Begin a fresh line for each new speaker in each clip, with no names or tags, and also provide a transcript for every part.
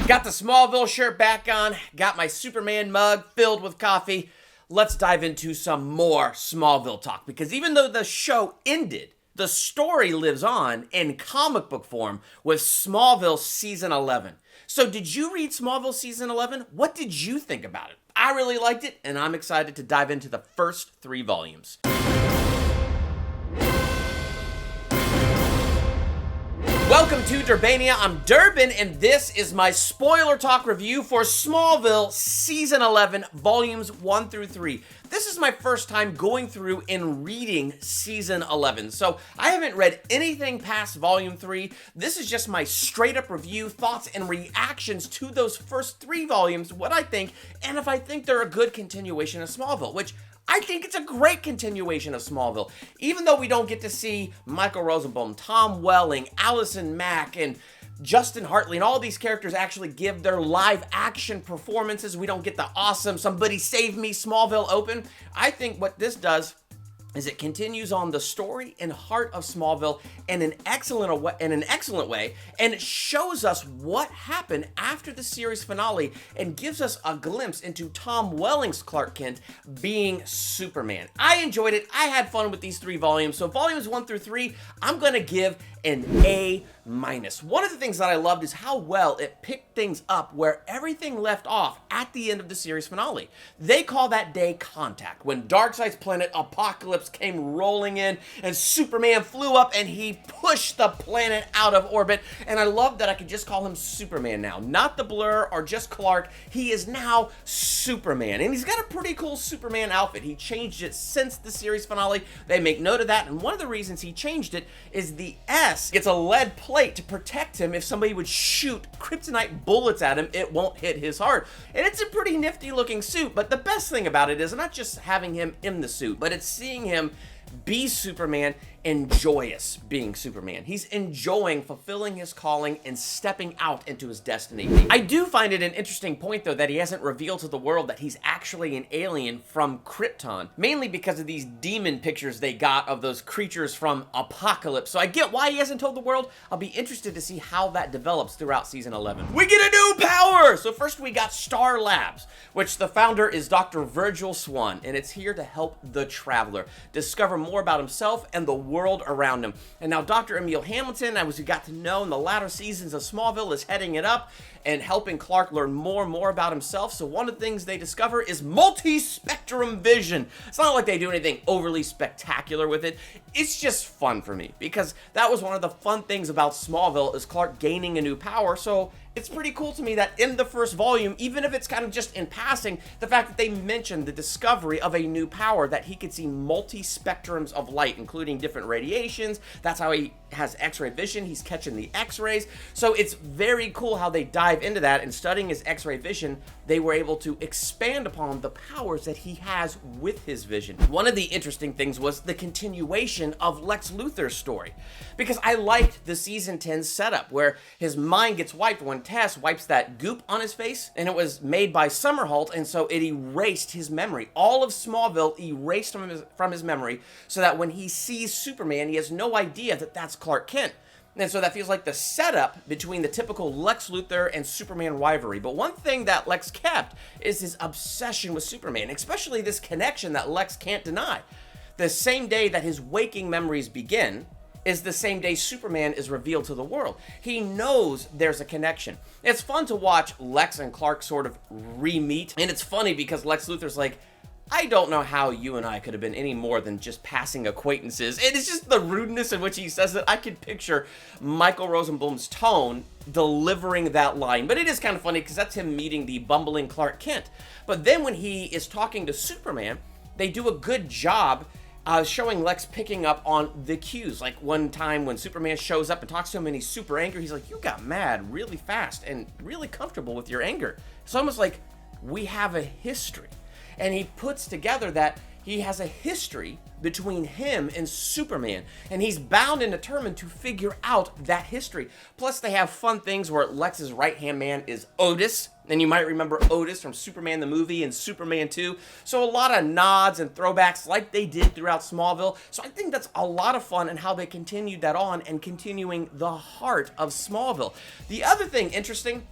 Got the Smallville shirt back on, got my Superman mug filled with coffee. Let's dive into some more Smallville talk, because even though the show ended, the story lives on in comic book form with Smallville Season 11. So did you read Smallville Season 11? What did you think about it? I really liked it, and I'm excited to dive into the first 3 volumes. Welcome to Durbania. I'm Durbin, and this is my spoiler talk review for Smallville Season 11, Volumes 1 through 3. This is my first time going through and reading Season 11, so I haven't read anything past Volume 3. This is just my straight-up review, thoughts, and reactions to those first 3 volumes, what I think, and if I think they're a good continuation of Smallville, which I think it's a great continuation of Smallville. Even though we don't get to see Michael Rosenbaum, Tom Welling, Allison Mack, and Justin Hartley, and all these characters actually give their live action performances. We don't get the awesome "somebody save me" Smallville open. I think what this does is it continues on the story and heart of Smallville in an excellent way, and it shows us what happened after the series finale and gives us a glimpse into Tom Welling's Clark Kent being Superman. I enjoyed it. I had fun with these 3 volumes. So volumes 1 through 3, I'm gonna give an A-. One of the things that I loved is how well it picked things up where everything left off at the end of the series finale. They call that day Contact, when Darkseid's planet Apocalypse came rolling in and Superman flew up and he pushed the planet out of orbit. And I love that I could just call him Superman now, not the Blur or just Clark. He is now Superman, and he's got a pretty cool Superman outfit. He changed it since the series finale. They make note of that, and one of the reasons he changed it is the S gets a lead plate to protect him. If somebody would shoot kryptonite bullets at him, it won't hit his heart. And it's a pretty nifty looking suit, but the best thing about it is not just having him in the suit, but it's seeing him be Superman and joyous being Superman. He's enjoying fulfilling his calling and stepping out into his destiny. I do find it an interesting point, though, that he hasn't revealed to the world that he's actually an alien from Krypton, mainly because of these demon pictures they got of those creatures from Apocalypse. So I get why he hasn't told the world. I'll be interested to see how that develops throughout Season 11. We get a new power! So first we got Star Labs, which the founder is Dr. Virgil Swan, and it's here to help the Traveler discover more about himself and the world around him. And now Dr. Emil Hamilton, as we got to know in the latter seasons of Smallville, is heading it up and helping Clark learn more and more about himself. So one of the things they discover is multi-spectrum vision. It's not like they do anything overly spectacular with it. It's just fun for me, because that was one of the fun things about Smallville, is Clark gaining a new power. So it's pretty cool to me that in the first volume, even if it's kind of just in passing, the fact that they mentioned the discovery of a new power, that he could see multi-spectrums of light, including different radiations. That's how he has X-ray vision. He's catching the X-rays. So it's very cool how they dive into that, and studying his X-ray vision, they were able to expand upon the powers that he has with his vision. One of the interesting things was the continuation of Lex Luthor's story, because I liked the Season 10 setup where his mind gets wiped when Tess wipes that goop on his face, and it was made by Summerholt, and so it erased his memory. All of Smallville erased from his memory, so that when he sees Superman, he has no idea that that's Clark Kent. And so that feels like the setup between the typical Lex Luthor and Superman rivalry. But one thing that Lex kept is his obsession with Superman, especially this connection that Lex can't deny. The same day that his waking memories begin is the same day Superman is revealed to the world. He knows there's a connection. It's fun to watch Lex and Clark sort of re-meet, and it's funny because Lex Luthor's like, I don't know how you and I could have been any more than just passing acquaintances. And it's just the rudeness in which he says it. I can picture Michael Rosenbaum's tone delivering that line. But it is kind of funny because that's him meeting the bumbling Clark Kent. But then when he is talking to Superman, they do a good job showing Lex picking up on the cues. Like one time when Superman shows up and talks to him and he's super angry, he's like, you got mad really fast and really comfortable with your anger. It's almost like we have a history. And he puts together that he has a history between him and Superman, and he's bound and determined to figure out that history. Plus, they have fun things where Lex's right-hand man is Otis, and you might remember Otis from Superman the movie and Superman 2. So a lot of nods and throwbacks like they did throughout Smallville. So I think that's a lot of fun in how they continued that on and continuing the heart of Smallville. The other thing interesting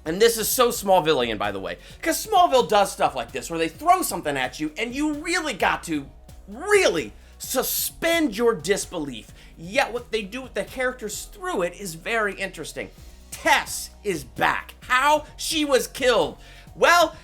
And this is so Smallvillian, by the way, because Smallville does stuff like this, where they throw something at you, and you really got to really suspend your disbelief. Yet what they do with the characters through it is very interesting. Tess is back. How? She was killed. Well,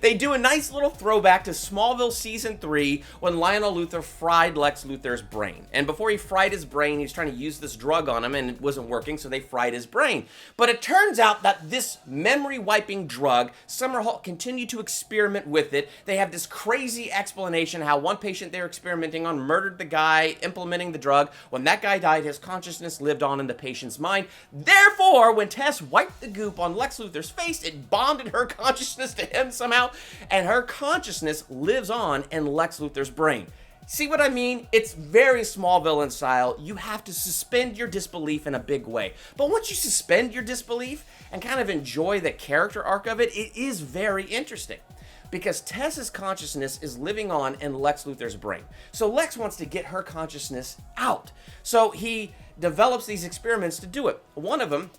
they do a nice little throwback to Smallville Season 3 when Lionel Luthor fried Lex Luthor's brain. And before he fried his brain, he was trying to use this drug on him and it wasn't working, so they fried his brain. But it turns out that this memory-wiping drug, Summerhalt continued to experiment with it. They have this crazy explanation how one patient they're experimenting on murdered the guy implementing the drug. When that guy died, his consciousness lived on in the patient's mind. Therefore, when Tess wiped the goop on Lex Luthor's face, it bonded her consciousness to him somehow, and her consciousness lives on in Lex Luthor's brain. See what I mean? It's very Smallville style. You have to suspend your disbelief in a big way. But once you suspend your disbelief and kind of enjoy the character arc of it, it is very interesting. Because Tess's consciousness is living on in Lex Luthor's brain. So Lex wants to get her consciousness out. So he develops these experiments to do it. One of them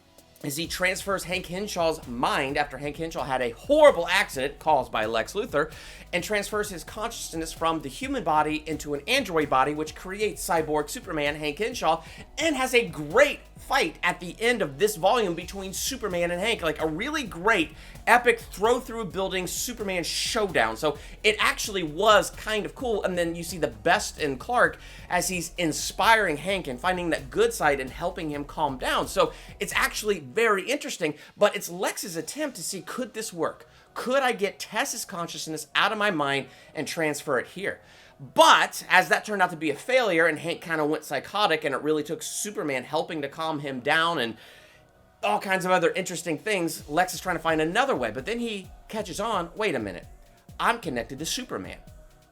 is he transfers Hank Henshaw's mind after Hank Henshaw had a horrible accident caused by Lex Luthor, and transfers his consciousness from the human body into an android body, which creates cyborg Superman Hank Henshaw, and has a great fight at the end of this volume between Superman and Hank, like a really great epic throw through building Superman showdown. So it actually was kind of cool. And then you see the best in Clark as he's inspiring Hank and finding that good side and helping him calm down. So it's actually very interesting, but it's Lex's attempt to see, could this work? Could I get Tess's consciousness out of my mind and transfer it here? But as that turned out to be a failure and Hank kind of went psychotic, and it really took Superman helping to calm him down and all kinds of other interesting things, Lex is trying to find another way. But then he catches on, wait a minute, I'm connected to Superman.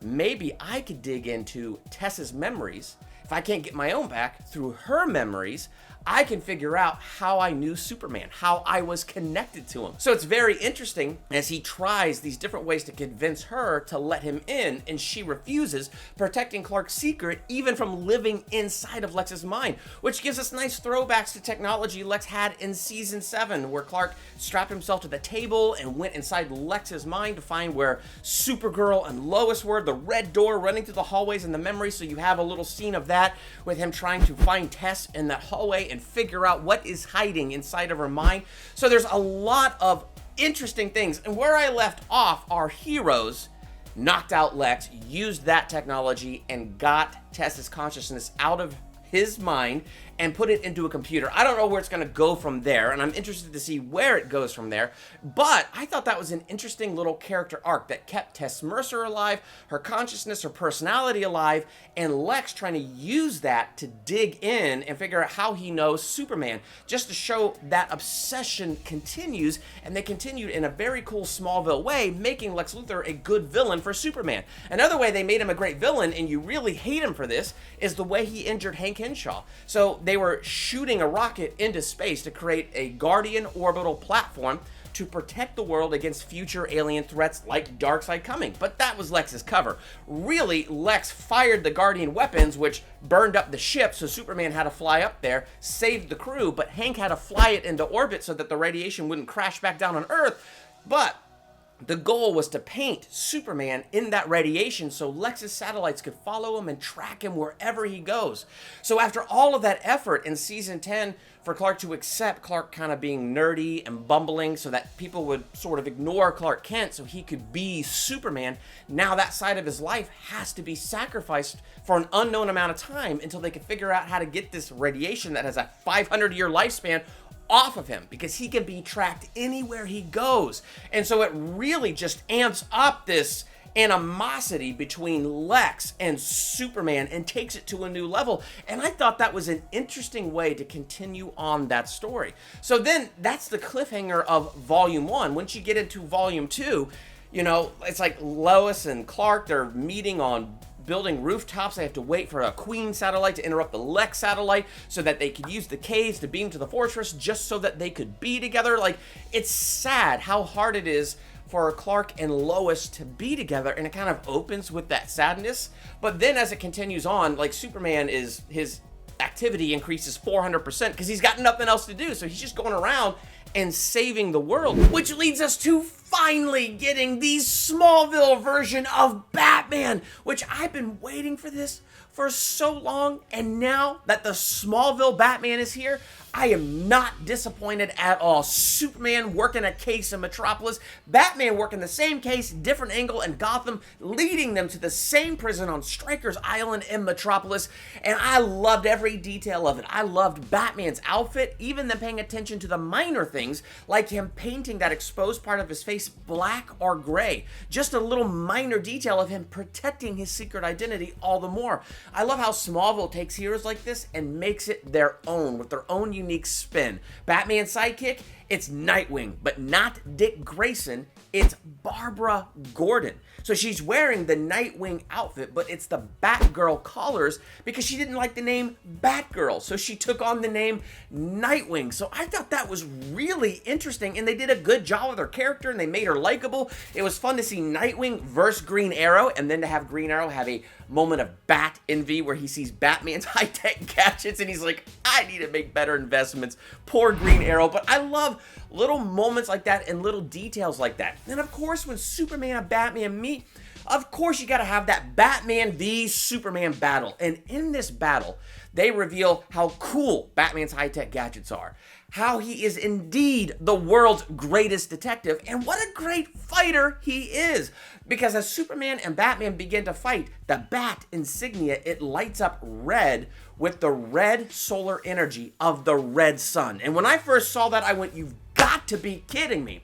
Maybe I could dig into Tess's memories. If I can't get my own back through her memories, I can figure out how I knew Superman, how I was connected to him. So it's very interesting as he tries these different ways to convince her to let him in, and she refuses, protecting Clark's secret even from living inside of Lex's mind, which gives us nice throwbacks to technology Lex had in Season 7, where Clark strapped himself to the table and went inside Lex's mind to find where Supergirl and Lois were, the red door running through the hallways in the memory. So you have a little scene of that with him trying to find Tess in that hallway and figure out what is hiding inside of her mind. So there's a lot of interesting things. And where I left off, our heroes knocked out Lex, used that technology, and got Tess's consciousness out of his mind and put it into a computer. I don't know where it's going to go from there, and I'm interested to see where it goes from there, but I thought that was an interesting little character arc that kept Tess Mercer alive, her consciousness, her personality alive, and Lex trying to use that to dig in and figure out how he knows Superman, just to show that obsession continues, and they continued in a very cool Smallville way, making Lex Luthor a good villain for Superman. Another way they made him a great villain, and you really hate him for this, is the way he injured Hank Henshaw. So they were shooting a rocket into space to create a Guardian orbital platform to protect the world against future alien threats like Darkseid coming. But that was Lex's cover. Really, Lex fired the Guardian weapons, which burned up the ship, so Superman had to fly up there, saved the crew, but Hank had to fly it into orbit so that the radiation wouldn't crash back down on Earth. But the goal was to paint Superman in that radiation so Lex's satellites could follow him and track him wherever he goes. So after all of that effort in Season 10, for Clark to accept Clark kind of being nerdy and bumbling so that people would sort of ignore Clark Kent so he could be Superman, now that side of his life has to be sacrificed for an unknown amount of time until they can figure out how to get this radiation that has a 500-year lifespan off of him, because he can be tracked anywhere he goes. And so it really just amps up this animosity between Lex and Superman and takes it to a new level. And I thought that was an interesting way to continue on that story. So then that's the cliffhanger of Volume 1. Once you get into Volume 2, you know, it's like Lois and Clark, they're meeting on building rooftops. They have to wait for a Queen satellite to interrupt the Lex satellite so that they could use the caves to beam to the fortress just so that they could be together. Like, it's sad how hard it is for Clark and Lois to be together, and it kind of opens with that sadness. But then as it continues on, like, Superman is, his activity increases 400% because he's got nothing else to do. So he's just going around and saving the world, which leads us to finally getting the Smallville version of Batman, which I've been waiting for this for so long, and now that the Smallville Batman is here, I am not disappointed at all. Superman working a case in Metropolis, Batman working the same case, different angle in Gotham, leading them to the same prison on Stryker's Island in Metropolis, and I loved every detail of it. I loved Batman's outfit, even them paying attention to the minor things, like him painting that exposed part of his face black or gray. Just a little minor detail of him protecting his secret identity all the more. I love how Smallville takes heroes like this and makes it their own, with their own unique spin. Batman's sidekick, it's Nightwing, but not Dick Grayson, it's Barbara Gordon. So she's wearing the Nightwing outfit, but it's the Batgirl colors because she didn't like the name Batgirl, so she took on the name Nightwing. So I thought that was really interesting, and they did a good job with her character, and they made her likable. It was fun to see Nightwing versus Green Arrow, and then to have Green Arrow have a moment of bat envy where he sees Batman's high-tech gadgets, and he's like, I need to make better investments. Poor Green Arrow. But I love little moments like that and little details like that. And of course, when Superman and Batman meet, of course you gotta have that Batman v Superman battle. And in this battle, they reveal how cool Batman's high-tech gadgets are, how he is indeed the world's greatest detective, and what a great fighter he is. Because as Superman and Batman begin to fight, the bat insignia, it lights up red with the red solar energy of the red sun. And when I first saw that, I went, you've got to be kidding me.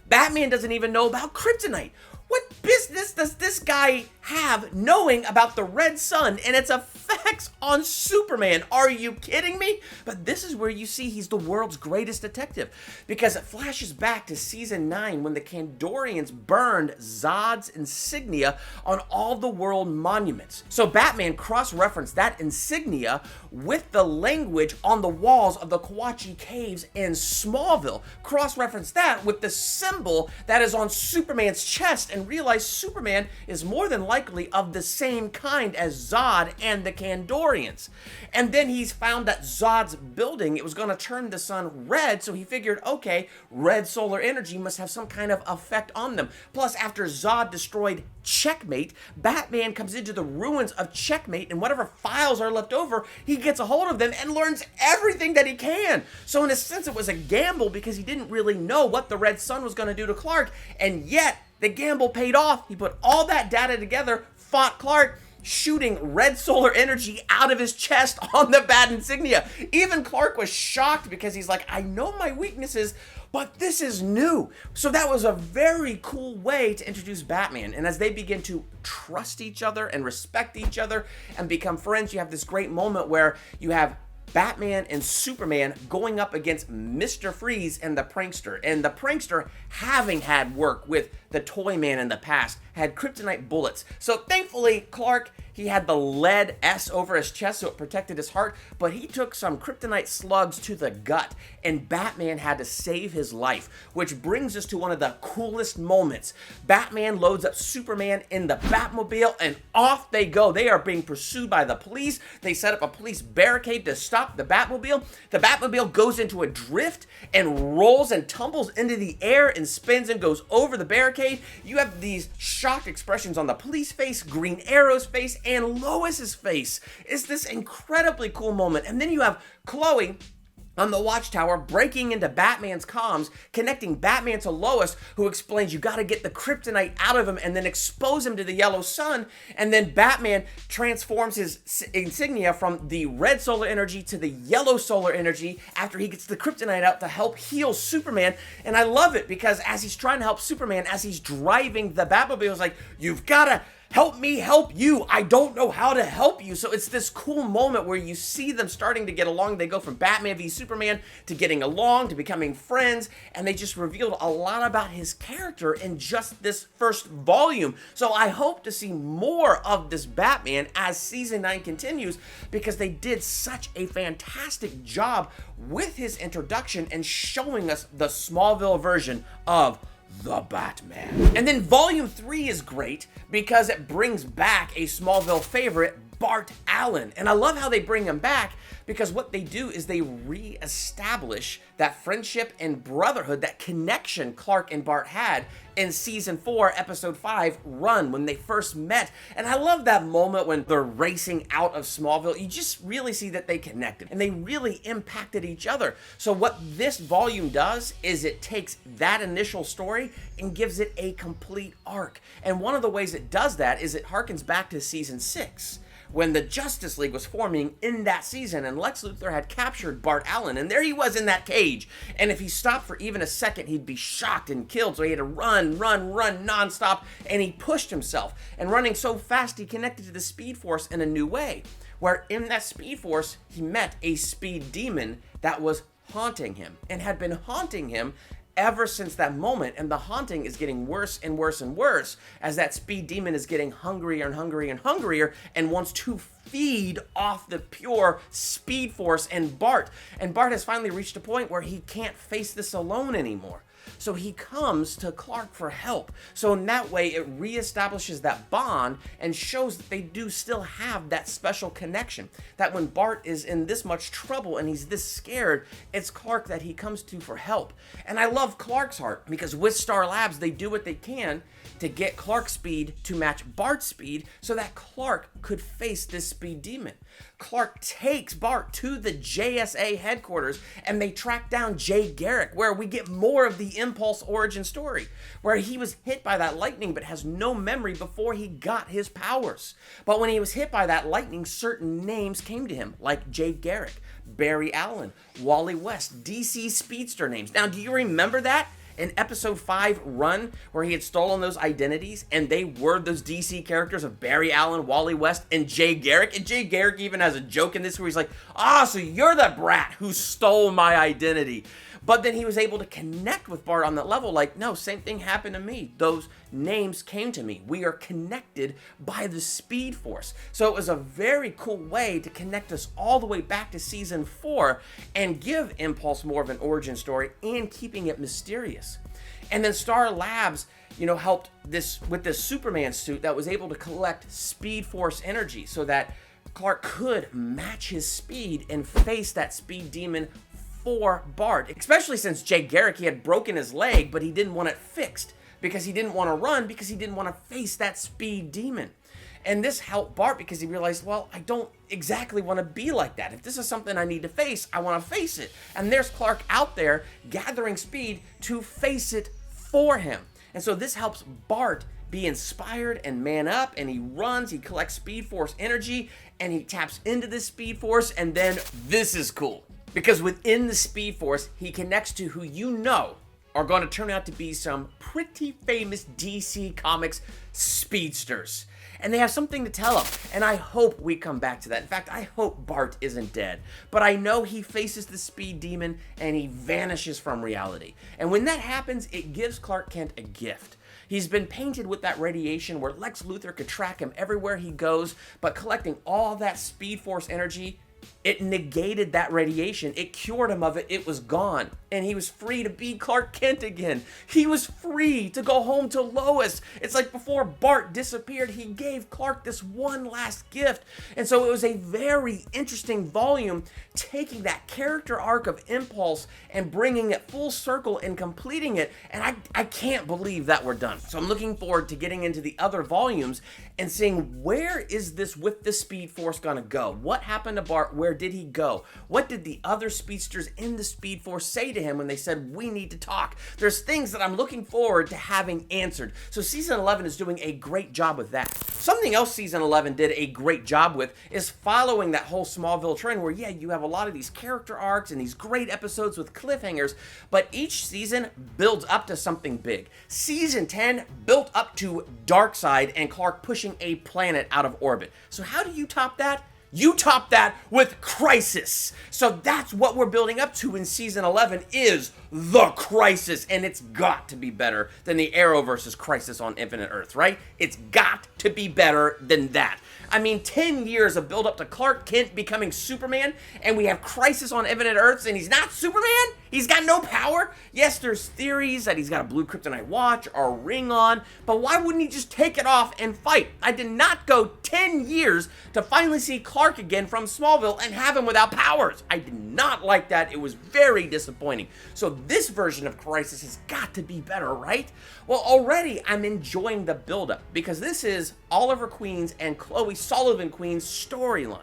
Batman doesn't even know about kryptonite. What business does this guy have knowing about the red sun and its effects on Superman? Are you kidding me? But this is where you see he's the world's greatest detective, because it flashes back to season 9 when the Kandorians burned Zod's insignia on all the world monuments. So Batman cross-referenced that insignia with the language on the walls of the Kawachi Caves in Smallville. Cross-referenced that with the symbol that is on Superman's chest, and realized Superman is more than likely of the same kind as Zod and the Kandorians. And then he's found that Zod's building, it was going to turn the sun red, so he figured, okay, red solar energy must have some kind of effect on them. Plus, after Zod destroyed Checkmate, Batman comes into the ruins of Checkmate, and whatever files are left over, he gets a hold of them and learns everything that he can. So in a sense, it was a gamble because he didn't really know what the red sun was going to do to Clark, and yet the gamble paid off. He put all that data together, fought Clark, shooting red solar energy out of his chest on the bat insignia. Even Clark was shocked because he's like, I know my weaknesses, but this is new. So that was a very cool way to introduce Batman. And as they begin to trust each other and respect each other and become friends, you have this great moment where you have Batman and Superman going up against Mr. Freeze and the Prankster. And the Prankster, having had work with the Toyman in the past, had kryptonite bullets. So thankfully, Clark, he had the lead S over his chest so it protected his heart, but he took some kryptonite slugs to the gut, and Batman had to save his life, which brings us to one of the coolest moments. Batman loads up Superman in the Batmobile, and off they go. They are being pursued by the police. They set up a police barricade to stop the Batmobile. The Batmobile goes into a drift and rolls and tumbles into the air and spins and goes over the barricade. You have these shocked expressions on the police face, Green Arrow's face, and Lois's face. It's this incredibly cool moment. And then you have Chloe on the Watchtower breaking into Batman's comms, connecting Batman to Lois, who explains you got to get the kryptonite out of him and then expose him to the yellow sun. And then Batman transforms his insignia from the red solar energy to the yellow solar energy after he gets the kryptonite out to help heal Superman. And I love it because as he's trying to help Superman, as he's driving the Batmobile, he's like, you've got to help me help you. I don't know how to help you. So it's this cool moment where you see them starting to get along. They go from Batman v Superman to getting along to becoming friends, and they just revealed a lot about his character in just this first volume. So I hope to see more of this Batman as season 9 continues, because they did such a fantastic job with his introduction and showing us the Smallville version of the Batman. And then volume 3 is great because it brings back a Smallville favorite, Bart Allen. And I love how they bring him back, because what they do is they reestablish that friendship and brotherhood, that connection Clark and Bart had in season 4, episode 5, Run, when they first met. And I love that moment when they're racing out of Smallville. You just really see that they connected and they really impacted each other. So what this volume does is it takes that initial story and gives it a complete arc. And one of the ways it does that is it harkens back to season 6, when the Justice League was forming in that season, and Lex Luthor had captured Bart Allen, and there he was in that cage. And if he stopped for even a second, he'd be shocked and killed. So he had to run nonstop, and he pushed himself. And running so fast, he connected to the Speed Force in a new way, where in that Speed Force, he met a speed demon that was haunting him, and had been haunting him ever since that moment. And the haunting is getting worse and worse and worse as that speed demon is getting hungrier and hungrier and hungrier and wants to feed off the pure Speed Force and Bart. And Bart has finally reached a point where he can't face this alone anymore. So he comes to Clark for help. So in that way, it reestablishes that bond and shows that they do still have that special connection. That when Bart is in this much trouble and he's this scared, it's Clark that he comes to for help. And I love Clark's heart, because with Star Labs, they do what they can to get Clark's speed to match Bart's speed so that Clark could face this speed demon. Clark takes Bart to the JSA headquarters and they track down Jay Garrick, where we get more of the Impulse origin story, where he was hit by that lightning but has no memory before he got his powers. But when he was hit by that lightning, certain names came to him, like Jay Garrick, Barry Allen, Wally West, DC Speedster names. Now, do you remember that? In episode 5, Run, where he had stolen those identities, and they were those DC characters of Barry Allen, Wally West, and Jay Garrick. And Jay Garrick even has a joke in this where he's like, so you're the brat who stole my identity. But then he was able to connect with Bart on that level, like, no, same thing happened to me. Those names came to me. We are connected by the Speed Force. So it was a very cool way to connect us all the way back to season 4 and give Impulse more of an origin story and keeping it mysterious. And then Star Labs, helped this with this Superman suit that was able to collect Speed Force energy so that Clark could match his speed and face that speed demon for Bart, especially since Jay Garrick, he had broken his leg, but he didn't want it fixed because he didn't want to run, because he didn't want to face that speed demon. And this helped Bart because he realized, well, I don't exactly want to be like that. If this is something I need to face, I want to face it. And there's Clark out there gathering speed to face it for him. And so this helps Bart be inspired and man up, and he runs, he collects Speed Force energy, and he taps into this Speed Force. And then this is cool, because within the Speed Force, he connects to who are going to turn out to be some pretty famous DC Comics speedsters. And they have something to tell him, and I hope we come back to that. In fact, I hope Bart isn't dead, but I know he faces the speed demon and he vanishes from reality. And when that happens, it gives Clark Kent a gift. He's been painted with that radiation where Lex Luthor could track him everywhere he goes, but collecting all that Speed Force energy, it negated that radiation. It cured him of it. It was gone. And he was free to be Clark Kent again. He was free to go home to Lois. It's like before Bart disappeared, he gave Clark this one last gift. And so it was a very interesting volume, taking that character arc of Impulse and bringing it full circle and completing it. And I can't believe that we're done. So I'm looking forward to getting into the other volumes and seeing, where is this with the Speed Force gonna go? What happened to Bart? Where did he go? What did the other speedsters in the Speed Force say to him when they said, we need to talk? There's things that I'm looking forward to having answered. So season 11 is doing a great job with that. Something else season 11 did a great job with is following that whole Smallville trend where, you have a lot of these character arcs and these great episodes with cliffhangers, but each season builds up to something big. Season 10 built up to Darkseid and Clark pushing a planet out of orbit. So how do you top that? You top that with Crisis. So that's what we're building up to in season 11 is the Crisis. And it's got to be better than the Arrow versus Crisis on Infinite Earths, right? It's got to be better than that. I mean, 10 years of build up to Clark Kent becoming Superman, and we have Crisis on Infinite Earths, and he's not Superman? He's got no power. Yes, there's theories that he's got a blue kryptonite watch or a ring on, but why wouldn't he just take it off and fight? I did not go 10 years to finally see Clark again from Smallville and have him without powers. I did not like that. It was very disappointing. So this version of Crisis has got to be better, right? Well, already I'm enjoying the buildup because this is Oliver Queen's and Chloe Sullivan Queen's storyline.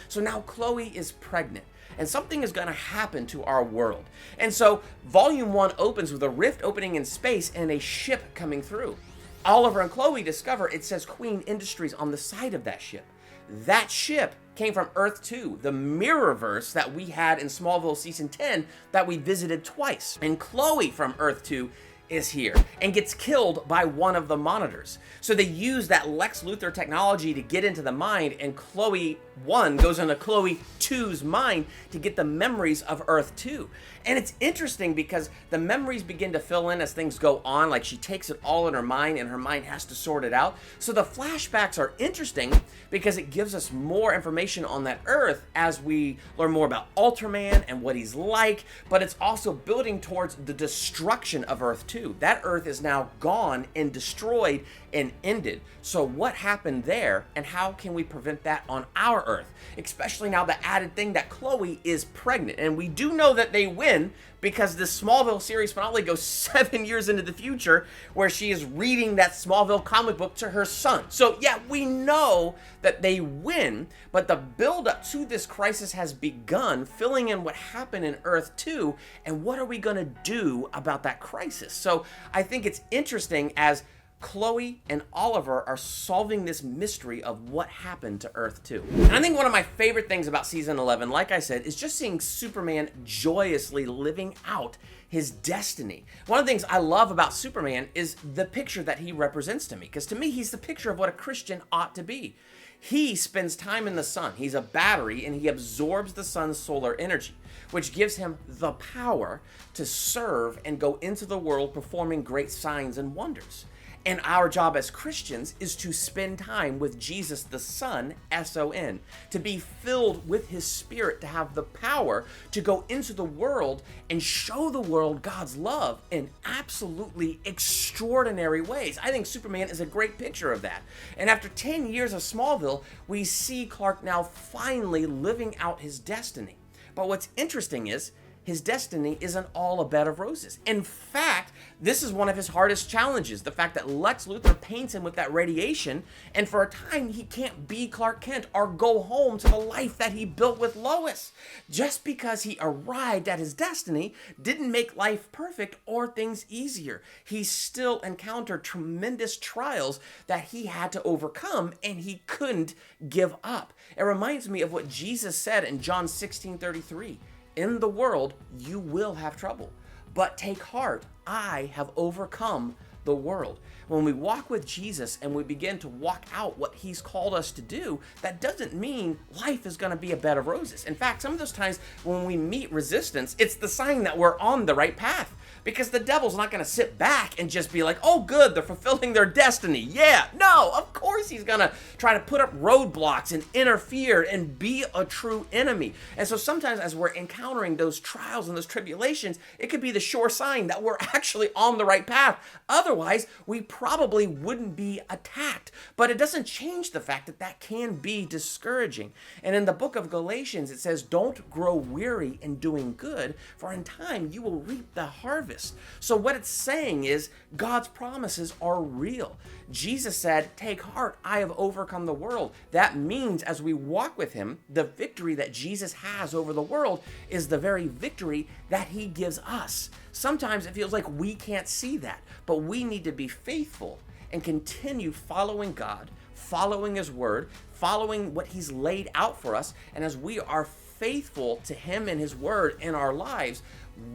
So now Chloe is pregnant, and something is going to happen to our world. And so Volume 1 opens with a rift opening in space and a ship coming through. Oliver and Chloe discover it says Queen Industries on the side of that ship. That ship came from Earth 2, the Mirrorverse that we had in Smallville Season 10 that we visited twice. And Chloe from Earth 2 is here and gets killed by one of the monitors. So they use that Lex Luthor technology to get into the mind, and Chloe 1 goes into Chloe 2's mind to get the memories of Earth 2. And it's interesting because the memories begin to fill in as things go on, like she takes it all in her mind and her mind has to sort it out. So the flashbacks are interesting because it gives us more information on that Earth as we learn more about Ultraman and what he's like, but it's also building towards the destruction of Earth 2. That Earth is now gone and destroyed and ended. So what happened there, and how can we prevent that on our Earth? Especially now the added thing that Chloe is pregnant. And we do know that they win because this Smallville series finale goes 7 years into the future where she is reading that Smallville comic book to her son. So yeah, we know that they win, but the build-up to this crisis has begun, filling in what happened in Earth 2, and what are we going to do about that crisis? So I think it's interesting as Chloe and Oliver are solving this mystery of what happened to Earth 2. And I think one of my favorite things about Season 11, like I said, is just seeing Superman joyously living out his destiny. One of the things I love about Superman is the picture that he represents to me, because to me, he's the picture of what a Christian ought to be. He spends time in the sun. He's a battery, and he absorbs the sun's solar energy, which gives him the power to serve and go into the world performing great signs and wonders. And our job as Christians is to spend time with Jesus the Son, S-O-N, to be filled with his Spirit, to have the power to go into the world and show the world God's love in absolutely extraordinary ways. I think Superman is a great picture of that. And after 10 years of Smallville, we see Clark now finally living out his destiny. But what's interesting is, his destiny isn't all a bed of roses. In fact, this is one of his hardest challenges, the fact that Lex Luthor paints him with that radiation, and for a time he can't be Clark Kent or go home to the life that he built with Lois. Just because he arrived at his destiny didn't make life perfect or things easier. He still encountered tremendous trials that he had to overcome, and he couldn't give up. It reminds me of what Jesus said in John 16:33. In the world, you will have trouble, but take heart, I have overcome the world. When we walk with Jesus and we begin to walk out what he's called us to do, that doesn't mean life is going to be a bed of roses. In fact, some of those times when we meet resistance, it's the sign that we're on the right path. Because the devil's not going to sit back and just be like, oh good, they're fulfilling their destiny. Yeah, no, of course he's going to try to put up roadblocks and interfere and be a true enemy. And so sometimes as we're encountering those trials and those tribulations, it could be the sure sign that we're actually on the right path. Otherwise, we probably wouldn't be attacked. But it doesn't change the fact that that can be discouraging. And in the book of Galatians, it says, don't grow weary in doing good, for in time you will reap the harvest. So what it's saying is God's promises are real. Jesus said, take heart, I have overcome the world. That means as we walk with him, the victory that Jesus has over the world is the very victory that he gives us. Sometimes it feels like we can't see that, but we need to be faithful and continue following God, following his word, following what he's laid out for us. And as we are faithful to him and his word in our lives,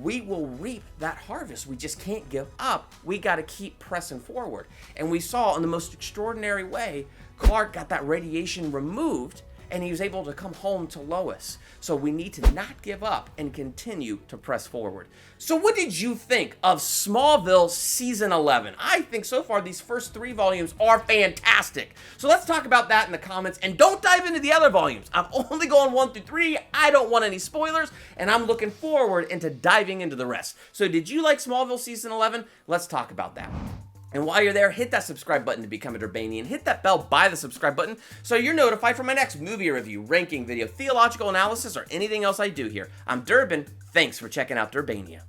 we will reap that harvest. We just can't give up. We got to keep pressing forward. And we saw in the most extraordinary way, Clark got that radiation removed, and he was able to come home to Lois. So we need to not give up and continue to press forward. So what did you think of Smallville Season 11? I think so far these first 3 volumes are fantastic. So let's talk about that in the comments, and don't dive into the other volumes. I'm only going 1 through 3. I don't want any spoilers, and I'm looking forward into diving into the rest. So did you like Smallville Season 11? Let's talk about that. And while you're there, hit that subscribe button to become a Durbanian. Hit that bell by the subscribe button so you're notified for my next movie review, ranking video, theological analysis, or anything else I do here. I'm Durbin. Thanks for checking out Durbania.